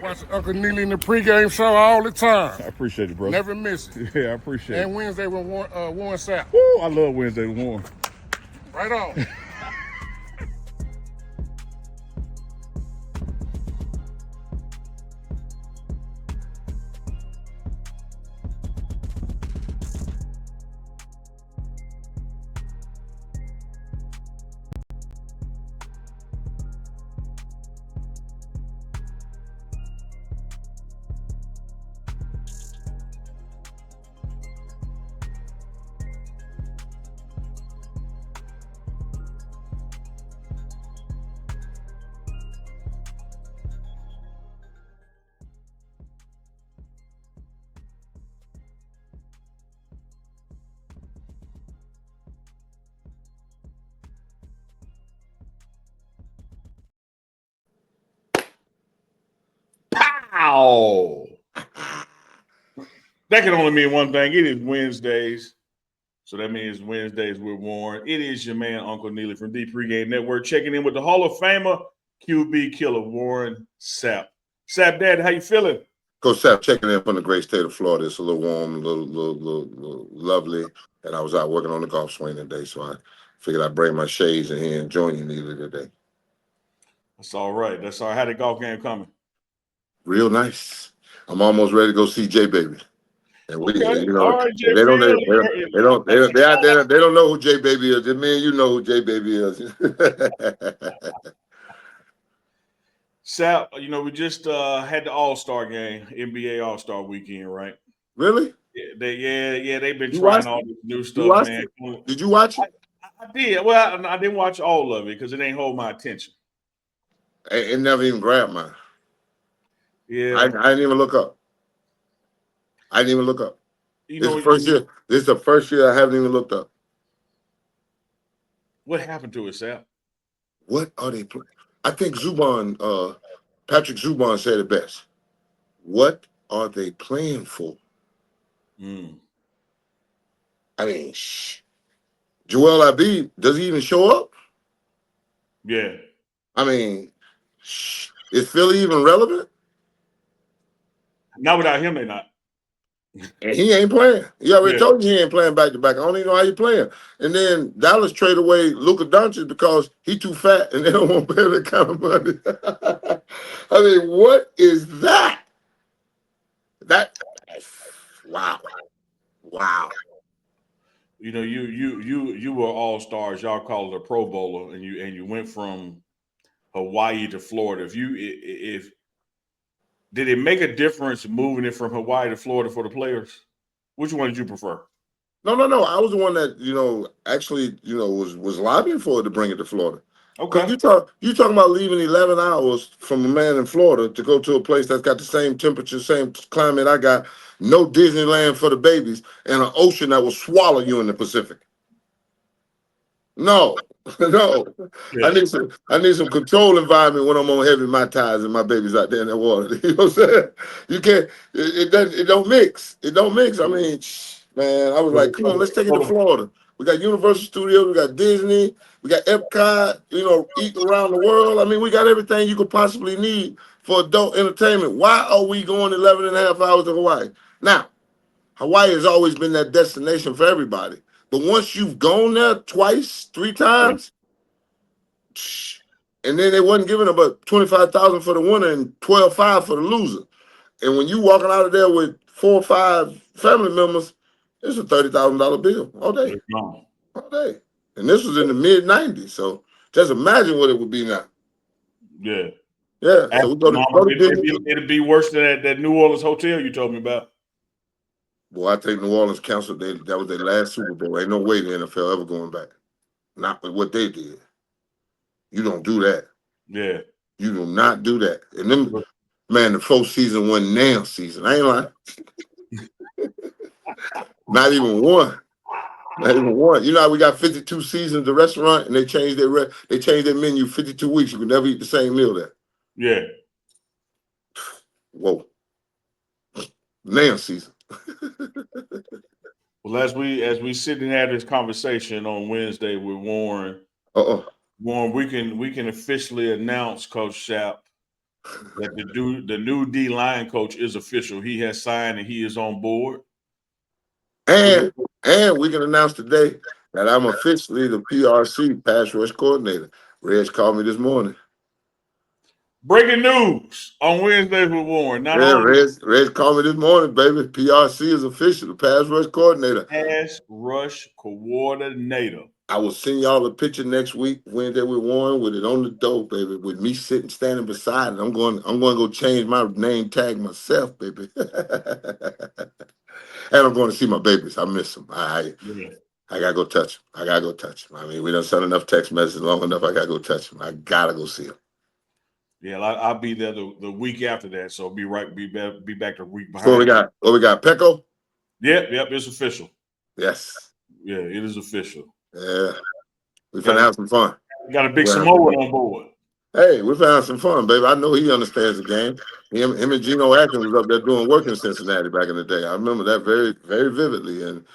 Watch Uncle Neely in the pregame show all the time. I appreciate it, brother. Never miss it. Yeah, I appreciate it. And Wednesday with Warren Sapp. Woo, I love Wednesday with Warren. Right on. Pow! That can only mean one thing. It is Wednesdays. So that means Wednesdays with Warren. It is your man, Uncle Neely from the Pregame Network, checking in with the Hall of Famer, QB killer, Warren Sapp. Sapp, Dad, how you feeling? Coach Sapp checking in from the great state of Florida. It's a little warm, a little lovely. And I was out working on the golf swing today, so I figured I'd bring my shades in here and join you Neely today. That's all right. That's all right. How the golf game coming? Real nice. I'm almost ready to go see J Baby. And we, Okay. you know, All right, they don't know who J Baby is. Just me and you know who J Baby is. Sapp, you know, we just had the All-Star game, NBA All-Star weekend, right? Really? Yeah, they've been You trying watched all it? this new You stuff, watched man. it? Did you watch it? I did. Well, I didn't watch all of it because it ain't hold my attention. It never even grabbed mine. Yeah. I didn't even look up. You This know, is the first year. This is the first year I haven't even looked up. what happened to it, Sapp? What are they playing? I think Patrick Zubon said it best. What are they playing for? Mm. I mean, Joel Embiid, does he even show up? Yeah. I mean, is Philly even relevant? Not without him, they not. And he ain't playing. He already Yeah. told you he ain't playing back to back. I don't even know how he playing. And then Dallas trade away Luka Doncic because he too fat and they don't want to pay that kind of money. I mean, what is that? Wow. You know, you were all-stars. Y'all call it a Pro Bowler, and you went from Hawaii to Florida. If did it make a difference moving it from Hawaii to Florida for the players? Which one did you prefer? No. I was the one that, actually, was lobbying for it to bring it to Florida. Because Okay. you talking about leaving 11 hours from a man in Florida to go to a place that's got the same temperature, same climate I got, no Disneyland for the babies, and an ocean that will swallow you in the Pacific. No. Yeah. I need some control environment when I'm on heavy my ties and my baby's out there in that water. You know what I'm saying? You can't. It don't mix. It don't mix. I mean, man, I was like, come on, let's take it to Florida. We got Universal Studios, we got Disney, we got Epcot. Eat around the world. I mean, we got everything you could possibly need for adult entertainment. Why are we going 11 and a half hours to Hawaii? Now, Hawaii has always been that destination for everybody. But once you've gone there twice, 3 times, and then they wasn't giving about 25,000 for the winner and 12,500 for the loser. And when you walking out of there with 4 or 5 family members, it's a $30,000 bill all day. All day. And this was in the mid-90s. So just imagine what it would be now. Yeah. Yeah. So we go to Disney. It'd be worse than that New Orleans hotel you told me about. Boy, I think New Orleans canceled that was their last Super Bowl. Ain't no way the NFL ever going back. Not with what they did. You don't do that. Yeah. You do not do that. And them, man, the 4th season wasn't nail season. I ain't lying. Not even one. Not even one. You know how we got 52 seasons at the restaurant and they changed their menu 52 weeks. You could never eat the same meal there. Yeah. Whoa. Nail season. Well, as we sit and have this conversation on Wednesday with Warren, Warren, we can officially announce, Coach Sapp, that the new D line coach is official. He has signed and he is on board. And we can announce today that I'm officially the PRC pass rush coordinator. Reg called me this morning. Breaking news on Wednesday with Warren. Not Yeah, only Reg called me this morning, baby. PRC is official, the pass rush coordinator. pass rush coordinator. I will send y'all a picture next week, Wednesday with Warren, with it on the door, baby, with me standing beside it. I'm going to go change my name tag myself, baby. And I'm going to see my babies. I miss them. Yeah. I gotta go touch them. I gotta go touch them. I mean, we done sent enough text messages long enough. I gotta go touch them. I gotta go see them. Yeah, I'll be there the week after that. So be back the week behind. So what we got? Pecco? Yep, it's official. Yes. Yeah, it is official. Yeah. We finna have some fun. Got a big Samoan on board. Hey, we finna have some fun, baby. I know he understands the game. Him and Geno Atkins was up there doing work in Cincinnati back in the day. I remember that very, very vividly. And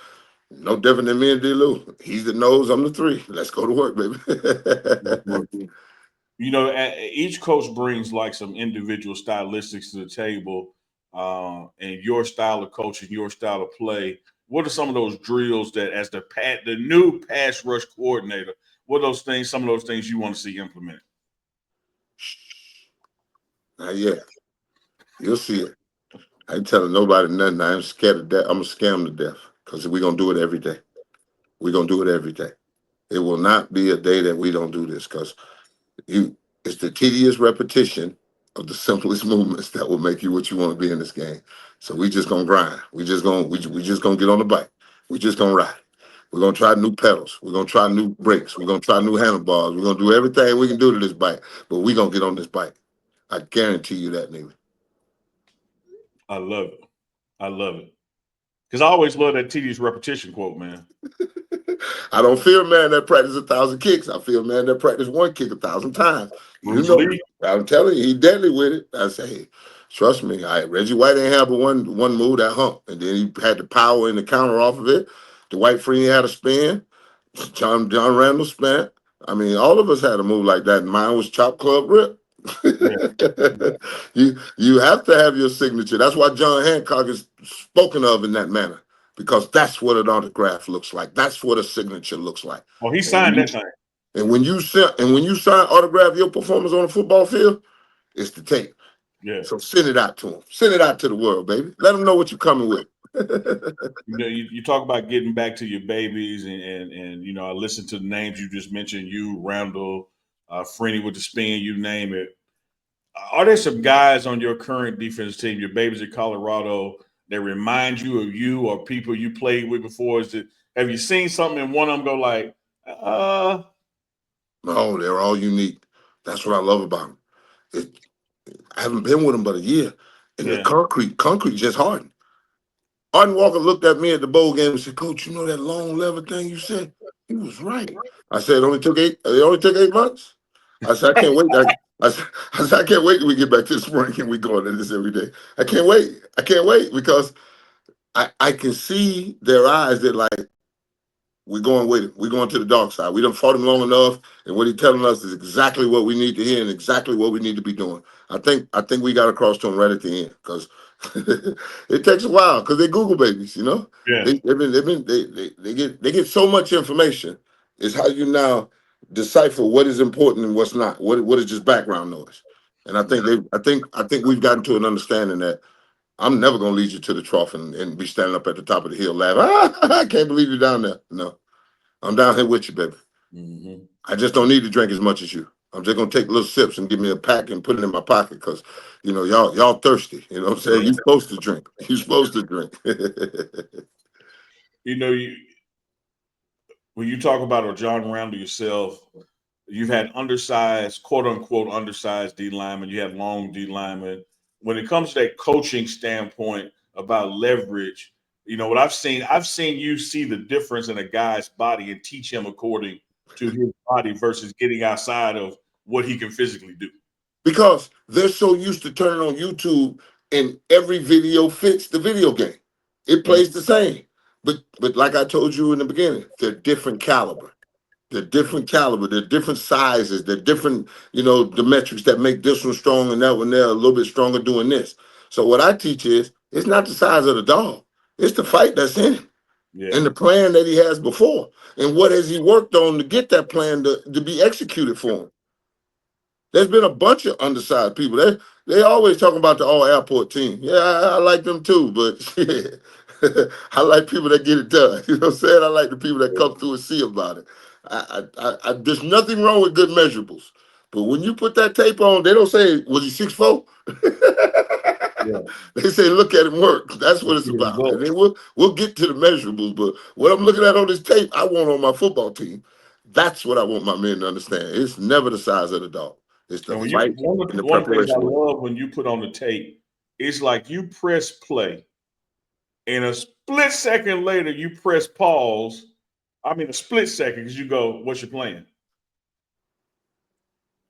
no different than me and D-Lou. He's the nose, I'm the 3. Let's go to work, baby. You know, each coach brings like some individual stylistics to the table, and your style of coaching, your style of play. What are some of those drills that, as the new pass rush coordinator, what are those things? Some of those things you want to see implemented? Not yet. You'll see it. I ain't telling nobody nothing. I am scared of death. I'm gonna scare them to death because we're gonna do it every day. We're gonna do it every day. It will not be a day that we don't do this because it's the tedious repetition of the simplest movements that will make you what you want to be in this game. So we just gonna grind. We just gonna get on the bike. We just gonna ride. We're gonna try new pedals. We're gonna try new brakes. We're gonna try new handlebars. We're gonna do everything we can do to this bike, but we're gonna get on this bike. I guarantee you that, nigga. I love it. I love it. Because I always love that tedious repetition quote, man. I don't fear a man that practice 1,000 kicks. I fear a man that practice one kick 1,000 times. You know, I'm telling you, he deadly with it. I say, trust me. Reggie White ain't have but one move, that hump, and then he had the power and the counter off of it. Dwight Freeney had a spin. John Randall spin. I mean, all of us had a move like that. And mine was chop club rip. You have to have your signature. That's why John Hancock is spoken of in that manner, because that's what an autograph looks like. That's what a signature looks like. Oh, he signed that thing. And when you sign autograph your performance on a football field, it's the tape. Yeah. So send it out to them. Send it out to the world, baby. Let them know what you're coming with. You know, you talk about getting back to your babies, and you know, I listened to the names you just mentioned. You, Randall, Freeney with the spin, you name it. Are there some guys on your current defense team, your babies at Colorado, that remind you of you or people you played with before? Have you seen something in one of them go like, No, they're all unique. That's what I love about them. I haven't been with them but a year, and the concrete just hardened. Arden Walker looked at me at the bowl game and said, "Coach, you know that long lever thing you said? He was right." I said, "It only took 8 months." I said, "I can't wait. I said, I can't wait till we get back to the spring and we go into this every day. I can't wait. I can't wait because I can see their eyes. They're like, we're going with it. We're going to the dark side. We done fought him long enough, and what he's telling us is exactly what we need to hear and exactly what we need to be doing. I think we got across to him right at the end because it takes a while because they're Google babies, you know. Yeah. They get so much information. It's how you now decipher what is important and what's not. What is just background noise. And I think we've gotten to an understanding that I'm never gonna lead you to the trough and be standing up at the top of the hill laughing. I can't believe you're down there. No, I'm down here with you, baby. Mm-hmm. I just don't need to drink as much as you. I'm just gonna take little sips and give me a pack and put it in my pocket because, you know, y'all thirsty. You know what I'm saying? You're supposed to drink. You're supposed to drink. You know, when you talk about a John Randall yourself, you've had undersized, quote unquote, undersized D linemen. You have long D linemen. When it comes to that coaching standpoint about leverage, you know what I've seen you see the difference in a guy's body and teach him according to his body versus getting outside of what he can physically do. Because they're so used to turning on YouTube and every video fits the video game. It plays the same. But like I told you in the beginning, they're different caliber. They're different caliber, they're different sizes, they're different, the metrics that make this one strong and that one there a little bit stronger doing this. So what I teach is it's not the size of the dog, it's the fight that's in him Yeah. and the plan that he has before. And what has he worked on to get that plan to be executed for him? There's been a bunch of undersized people. They always talking about the all airport team. Yeah, I like them too, but shit, I like people that get it done. You know what I'm saying? I like the people that come through and see about it. There's nothing wrong with good measurables, but when you put that tape on, they don't say was he 6'4". Yeah. They say look at him work. That's what Let's it's see the about. And results. then we'll get to the measurables. But what I'm looking at on this tape, I want on my football team. That's what I want my men to understand. It's never the size of the dog. It's the And when fight and the one of the things I preparation with it. love when you put on the tape, it's like you press play, and a split second later you press pause. I mean, a split second because you go, "What's your plan?"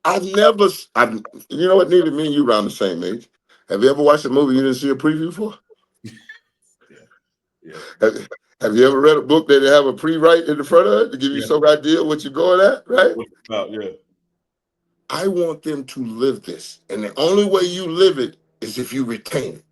I've you know what, neither me and you around the same age. Have you ever watched a movie you didn't see a preview for? Yeah, yeah, Have you ever read a book that they have a pre-write in the front of it to give you yeah. some idea what you're going at, right? What's it about? Yeah, I want them to live this. And the only way you live it is if you retain it.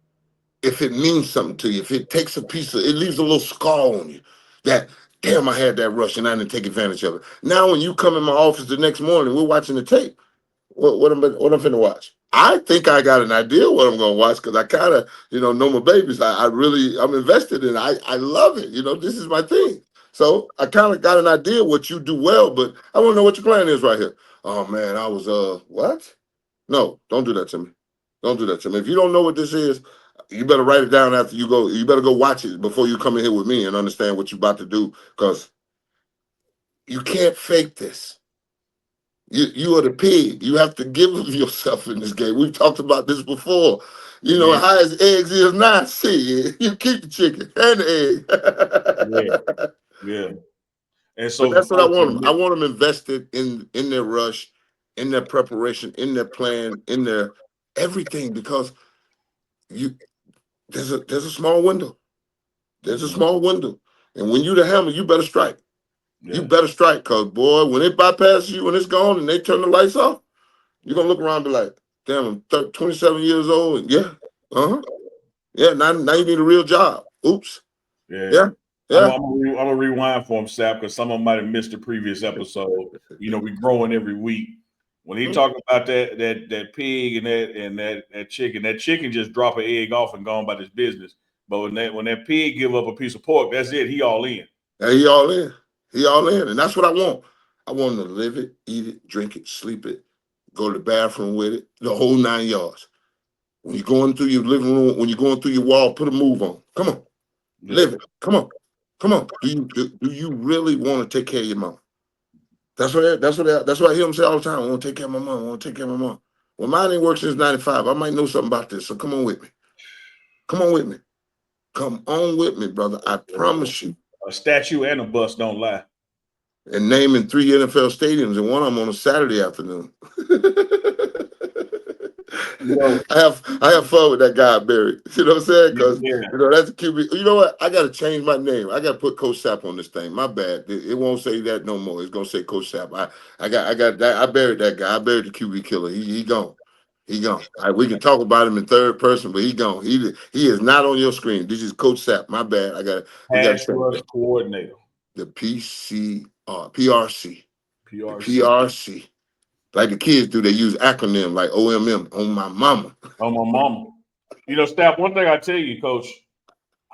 If it means something to you, if it takes a piece of it leaves a little scar on you that damn I had that rush and I didn't take advantage of it. Now when you come in my office the next morning, we're watching the tape. What I'm finna watch? I think I got an idea what I'm gonna watch because I kind of know my babies. I'm invested in it. I love it. This is my thing. So I kind of got an idea what you do well, but I want to know what your plan is right here. Oh man, I was what? No, don't do that to me. Don't do that to me. If you don't know what this is, you better write it down after you go. You better go watch it before you come in here with me and understand what you're about to do because you can't fake this. You are the pig. You have to give of yourself in this game. We've talked about this before. yeah, High as eggs is not. See, you keep the chicken and yeah, the egg. yeah. And But so, that's what I folks, want them. I want them invested in their rush, in their preparation, in their plan, in their everything. Because you there's a small window. There's a small window, and when you the hammer, you better strike. You yeah, better strike, cause boy, when it bypasses you, when it's gone, and they turn the lights off. You're gonna look around and be like, damn, I'm 27 years old, and yeah, yeah, now you need a real job. Oops. yeah. Yeah, yeah. I'm gonna rewind for him, Sap, because some of them might have missed the previous episode. We growing every week. When he talking about that pig and that chicken just drop an egg off and gone about his business. But when that pig give up a piece of pork, that's it. He all in. And he all in. He all in. And that's what I want. I want him to live it, eat it, drink it, sleep it, go to the bathroom with it, the whole 9 yards. When you're going through your living room, when you're going through your wall, put a move on. Come on. Yeah, Live it. Come on. Come on. Do you really want to take care of your mom? That's what I hear him say all the time. I want to take care of my mom. I want to take care of my mom. Well, mine ain't worked since 95. I might know something about this. So come on with me. Come on with me. Come on with me, brother. I promise you. a statue and a bust don't lie. And naming 3 NFL stadiums, and one of them on a Saturday afternoon. You know, I have fun with that guy buried. You know what I'm saying? Because yeah, that's a QB. You know what? I got to change my name. I got to put Coach Sapp on this thing. My bad. It won't say that no more. It's gonna say Coach Sapp. I got that. I buried that guy. I buried the QB killer. He gone. He gone. We can talk about him in third person, but he gone. He is not on your screen. This is Coach Sapp. My bad. We got to pass change rush that. coordinator, The PRC. The PRC. PRC. Like the kids do, they use acronym like OMM on my mama. On my mama. Staff, one thing I tell you, Coach,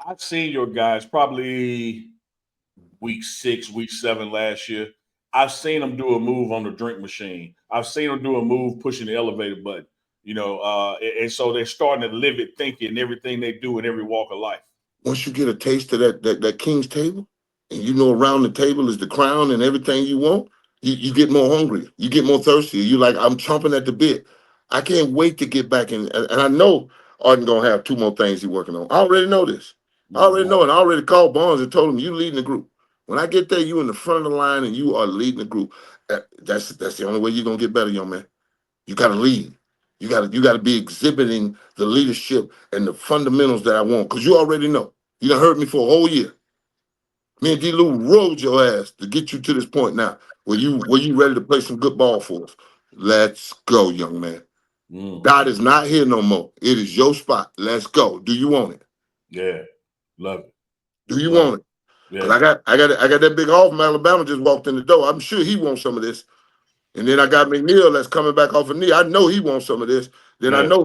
I've seen your guys probably week 6, week 7 last year. I've seen them do a move on the drink machine. I've seen them do a move pushing the elevator button. And so they're starting to live it, thinking everything they do in every walk of life. Once you get a taste of that king's table, and around the table is the crown and everything you want, you get more hungry. You get more thirsty. You like, I'm chomping at the bit. I can't wait to get back in. And I know Arden gonna have 2 more things he's working on. I already know this. I already know, and I already called Barnes and told him you leading the group. When I get there, you in the front of the line and you are leading the group. That's the only way you're gonna get better, young man. You gotta lead. You gotta be exhibiting the leadership and the fundamentals that I want. Cause you already know. You done heard me for a whole year. Me and D. Lou rode your ass to get you to this point now. Were you ready to play some good ball for us? Let's go, young man. God is not here no more. It is your spot. Let's go. Do you want it? Yeah, love it. Do you want it? Because I got that big off from Alabama just walked in the door. I'm sure he wants some of this. And then I got McNeil that's coming back off a knee. I know he wants some of this. Then I know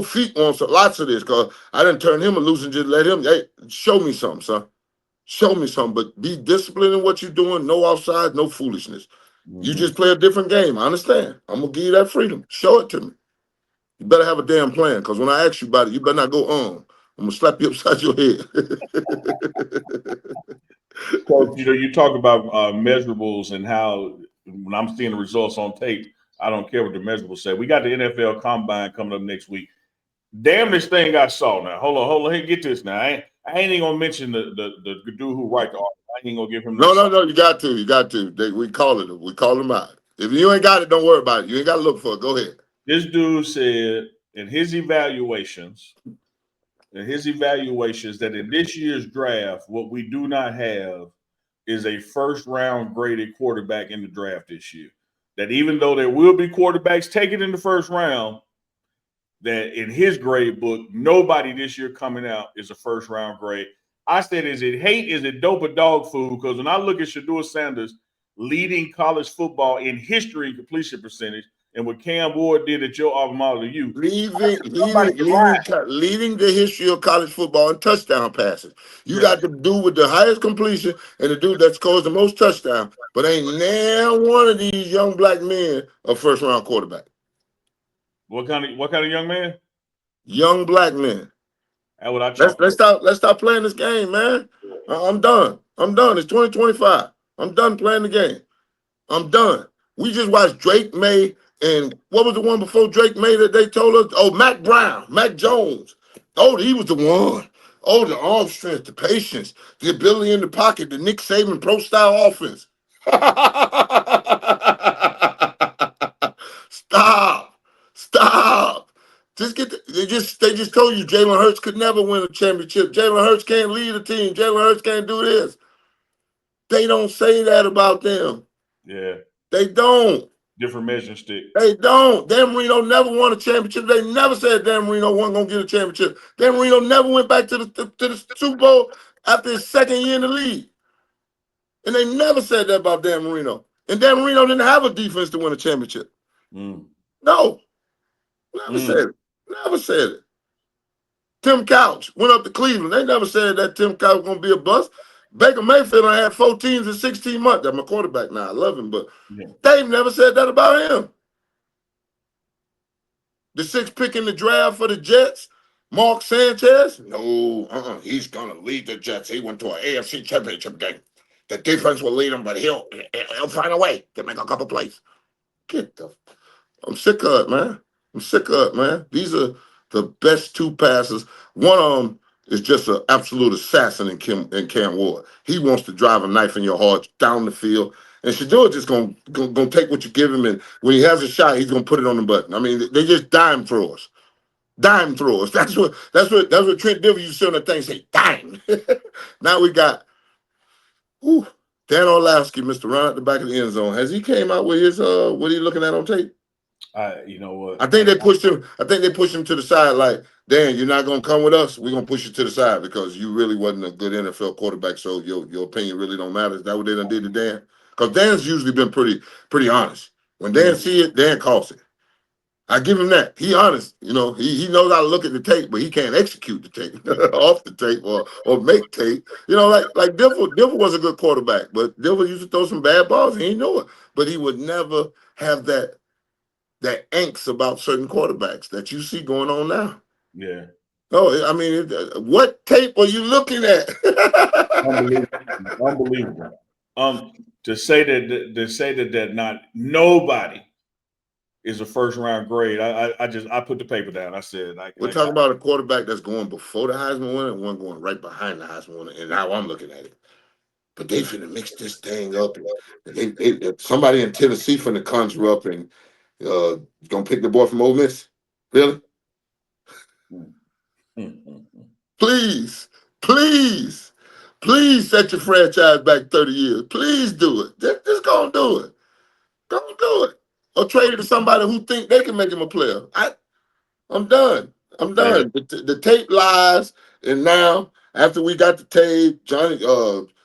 Feet wants lots of this because I didn't turn him loose and just let him. Hey, show me something, son. Show me something. But be disciplined in what you're doing. No offside, no foolishness. You just play a different game. I understand. I'm gonna give you that freedom. Show it to me. You better have a damn plan because when I ask you about it, you better not go on. I'm gonna slap you upside your head. Coach, you talk about measurables and how when I'm seeing the results on tape, I don't care what the measurables say. We got the NFL Combine coming up next week. Damn, this thing I saw now. Hold on. Hey, get this now. I ain't even gonna mention the dude who write the article. I ain't gonna give him No. You got to. We call it. We call them out. If you ain't got it, don't worry about it. You ain't got to look for it. Go ahead. This dude said in his evaluations that in this year's draft, what we do not have is a first round graded quarterback in the draft this year. That even though there will be quarterbacks taken in the first round, that in his grade book, nobody this year coming out is a first round grade. I said, is it hate? Is it dope or dog food? Because when I look at Shedeur Sanders leading college football in history and completion percentage, and what Cam Ward did at your alma mater, leading the history of college football in touchdown passes. You got the dude with the highest completion and the dude that scores the most touchdowns, but ain't now one of these young black men a first round quarterback. What kind of young man? Young black men. That's what I let's stop playing this game, man. I'm done. It's 2025. I'm done playing the game. I'm done. We just watched Drake May, and what was the one before Drake May that they told us? Oh, Mac Jones. Oh, he was the one. Oh, the arm strength, the patience, the ability in the pocket, the Nick Saban pro style offense. Stop. They just told you Jalen Hurts could never win a championship. Jalen Hurts can't lead a team. Jalen Hurts can't do this. They don't say that about them. Yeah. They don't. Different measuring stick. They don't. Dan Marino never won a championship. They never said Dan Marino wasn't going to get a championship. Dan Marino never went back to the Super Bowl after his second year in the league. And they never said that about Dan Marino. And Dan Marino didn't have a defense to win a championship. No. Never said it. Never said it. Tim Couch went up to Cleveland. They never said that Tim Couch was going to be a bust. Baker Mayfield had 4 teams in 16 months. That's my quarterback now. I love him, but they've never said that about him. The 6th pick in the draft for the Jets, Mark Sanchez. No, he's going to lead the Jets. He went to an AFC championship game. The defense will lead him, but he'll find a way to make a couple plays. I'm sick of it, man. These are the best 2 passes. One of them is just an absolute assassin in Cam Ward. He wants to drive a knife in your heart down the field. And Shedeur just gonna take what you give him, and when he has a shot, he's gonna put it on the button. I mean, they just dime throwers. Dime throwers. That's what Trent Dilfer used to say on the thing. Say dime. Now we got Dan Orlovsky, Mr. Run at the back of the end zone. Has he came out with his what he looking at on tape? You know what? I think they pushed him to the side like, Dan, you're not gonna come with us. We're gonna push you to the side because you really wasn't a good NFL quarterback, so your opinion really don't matter. Is that what they done did to Dan? Because Dan's usually been pretty honest. When Dan see it, Dan calls it. I give him that. He honest. He knows how to look at the tape, but he can't execute the tape off the tape or make tape. Like Dilfer was a good quarterback, but Dilfer used to throw some bad balls. He didn't know it. But he would never have that angst about certain quarterbacks that you see going on now. Yeah. Oh, I mean, what tape are you looking at? Unbelievable. To say that not nobody is a first round grade. I put the paper down. I said we're talking about a quarterback that's going before the Heisman winner and one going right behind the Heisman winner, and how I'm looking at it. But they finna mix this thing up, and somebody in Tennessee finna conjure up and gonna pick the boy from Ole Miss. Really? Please. Please set your franchise back 30 years. Please do it. Just go and do it. Go and do it. Or trade it to somebody who think they can make him a player. I'm done. I'm done. The tape lies, and now after we got the tape, Johnny,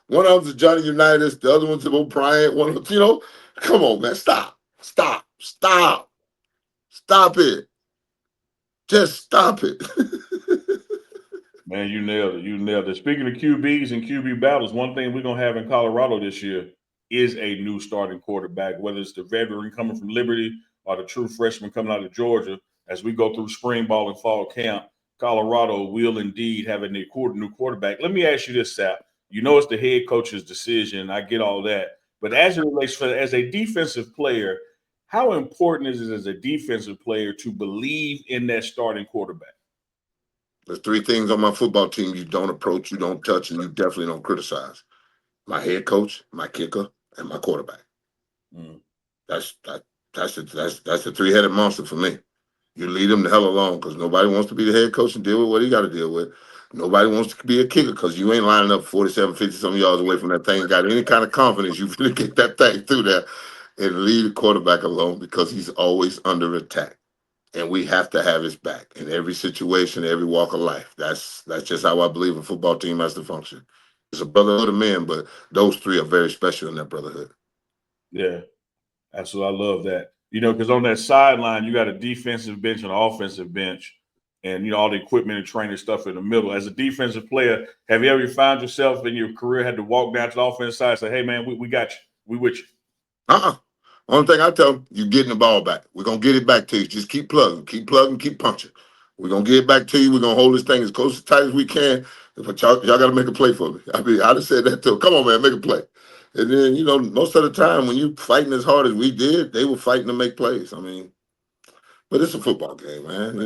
one of them's a Johnny Unitas, the other one's O'Brien. One of them, come on, man, stop it, just stop it. Man, you nailed it. You nailed it. Speaking of QBs and QB battles, one thing we're gonna have in Colorado this year is a new starting quarterback, whether it's the veteran coming from Liberty or the true freshman coming out of Georgia. As we go through spring ball and fall camp, Colorado will indeed have a new quarterback. Let me ask you this, Sapp. You know it's the head coach's decision. I get all that. But as it relates as a defensive player, how important is it as a defensive player to believe in that starting quarterback? There's three things on my football team you don't approach, you don't touch, and you definitely don't criticize. My head coach, my kicker, and my quarterback. That's the three-headed monster for me. You leave them the hell alone because nobody wants to be the head coach and deal with what he got to deal with. Nobody wants to be a kicker because you ain't lining up 47, 50-some yards away from that thing and got any kind of confidence you really get that thing through there, and leave the quarterback alone because he's always under attack. And we have to have his back in every situation, every walk of life. That's just how I believe a football team has to function. It's a brotherhood of men, but those three are very special in that brotherhood. Yeah, absolutely. I love that. Because on that sideline, you got a defensive bench and an offensive bench, and all the equipment and training stuff in the middle. As a defensive player, have you ever found yourself in your career had to walk down to the offensive side and say, "Hey, man, we got you. We with you"? Only thing I tell them, you getting the ball back. We're going to get it back to you. Just keep plugging, keep punching. We're going to get it back to you. We're going to hold this thing as close as tight as we can. But y'all got to make a play for me. I mean, I just said that to them. Come on, man, make a play. And then, most of the time when you fighting as hard as we did, they were fighting to make plays. I mean, but it's a football game, man.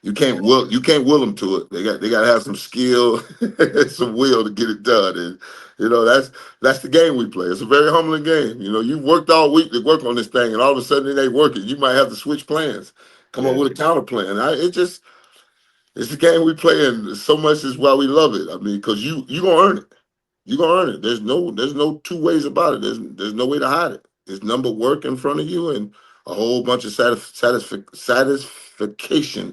You can't will them to it. They got to have some skill and some will to get it done. And that's the game we play. It's a very humbling game. You've worked all week to work on this thing, and all of a sudden it ain't working. You might have to switch plans, come up with a counter plan. It's the game we play, and so much is why we love it. I mean, because you gonna earn it. You're gonna earn it. There's no two ways about it. There's no way to hide it. There's number work in front of you and a whole bunch of satisfaction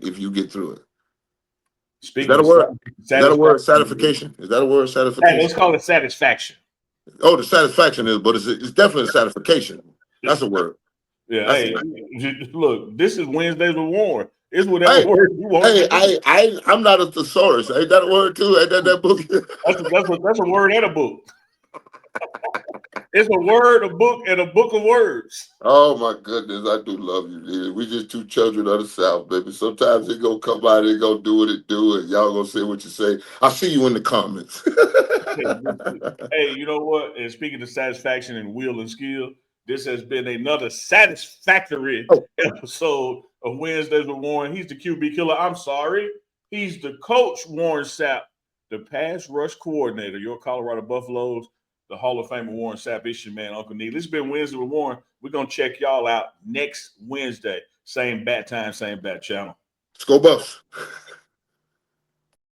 if you get through it. Is that a word? Is that a word? Satisfaction? Is that a word? Satisfaction? Hey, let's call it satisfaction. Oh, the satisfaction is, but it's definitely a satisfaction. That's a word. Yeah. Hey, look, this is Wednesdays with Warren. It's whatever word you want. Hey, I'm not a thesaurus. Ain't that a word too? Ain't that book? That's a word and a book. It's a word, a book, and a book of words. Oh my goodness, I do love you, dude. We just two children of the South, baby. Sometimes it gonna come out, it gonna do what it do, and y'all gonna say what you say. I'll see you in the comments. Hey, you know what? And speaking of satisfaction and will and skill, this has been another satisfactory episode of Wednesdays with Warren. He's the QB killer. I'm sorry. He's the coach, Warren Sapp, the pass rush coordinator, your Colorado Buffaloes, the Hall of Famer Warren Sapp. It's your man, Uncle Neil. This has been Wednesday with Warren. We're going to check y'all out next Wednesday. Same bat time, same bat channel. Let's go Buffs.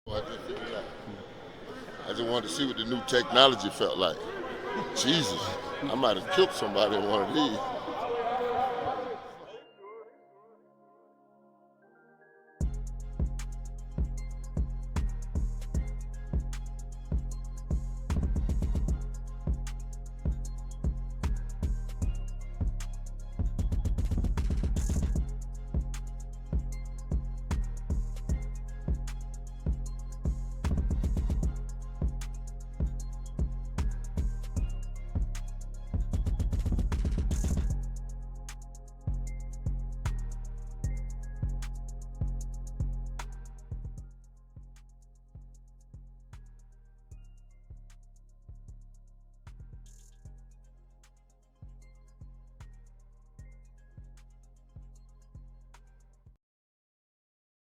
I just wanted to see what the new technology felt like. Jesus, I might have killed somebody in one of these.